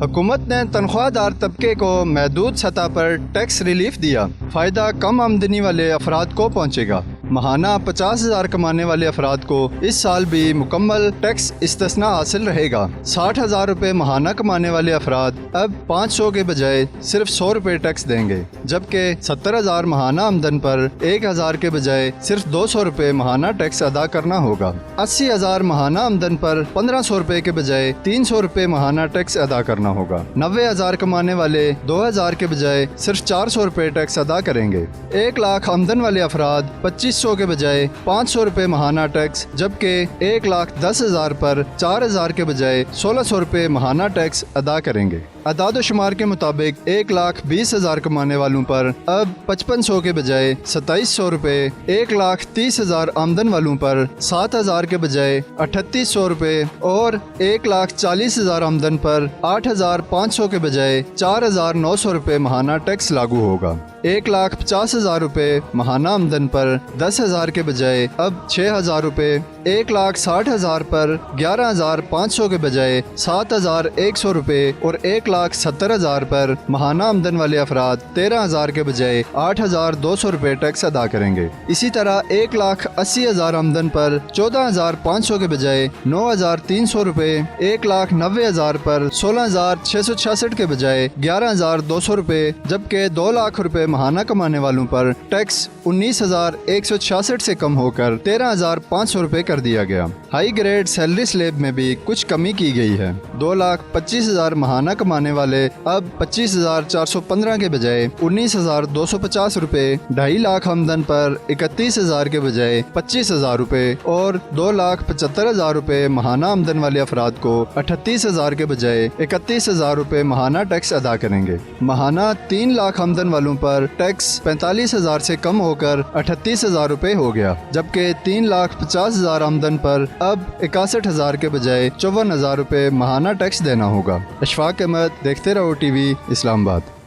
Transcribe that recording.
हुकूमत ने तनख्वाहदार तबके को महदूद सतह पर टैक्स रिलीफ दिया। फ़ायदा कम आमदनी वाले अफराद को पहुँचेगा। महाना 50,000 कमाने वाले अफराद को इस साल भी मुकम्मल टैक्स इस्तिस्ना हासिल रहेगा। 60,000 रुपये महाना कमाने वाले अफराद अब 500 के बजाय सिर्फ 100 रुपये टैक्स देंगे, जबकि 70,000 महाना आमदन पर 1,000 के बजाय सिर्फ 200 रुपये महाना टैक्स अदा करना होगा। 80,000 महाना आमदन पर 1,500 रुपये के बजाय 300 रुपये महाना टैक्स अदा करना होगा। 90,000 कमाने वाले 2,000 के बजाय सिर्फ 400 रुपये टैक्स अदा करेंगे। 1 लाख आमदन वाले अफराद 2500 के बजाय 500 रुपये महाना टैक्स, जबकि 1,10,000 पर 4,000 के बजाय 1,600 रुपये महाना टैक्स अदा करेंगे। अदाद शुमार के मुताबिक 1,20,000 कमाने वालों पर अब 5500 के बजाय 2,700 रुपये, 1,30,000 आमदन वालों पर 7,000 के बजाय 3,800 रुपये और 1,40,000 आमदन पर 8,500 के बजाय 4,900 रुपये महाना टैक्स लागू होगा। 1,50,000 रुपये महाना आमदन पर 10,000 के बजाय अब 6,000 रुपये, 1,60,000 पर 11,500 के बजाय 7,100 रुपये और 1,70,000 पर महाना आमदन वाले अफराद 13,000 के बजाय 8,200 रुपये टैक्स अदा करेंगे। इसी तरह 1,80,000 आमदन पर 14,500 के बजाय 9,300 रुपये, 1,90,000 पर 16,666 के बजाय 11,200 रुपये, जबकि 2 लाख रुपये महाना कमाने वालों पर टैक्स 19,166 से कम होकर 13,500 रुपये कर दिया गया। हाई ग्रेड सैलरी स्लेब में भी कुछ कमी की गई है। 2,25,000 महाना कमाने वाले अब 25,415 के बजाय 19,250 रुपये, 2.5 लाख आमदन पर 31,000 के बजाय 25,000 रुपये और 2,75,000 रुपये महाना आमदन वाले अफराद को 38,000 के बजाय 31,000 रुपये महाना टैक्स अदा करेंगे। महाना 3 लाख आमदन वालों पर टैक्स 45,000 से कम होकर 38,000 रुपये हो गया, जबकि 3,50,000 आमदन पर अब 61,000 के बजाय 54,000 रुपये महाना टैक्स देना होगा। अशफाक अहमद, देखते रहो टीवी इस्लामाबाद।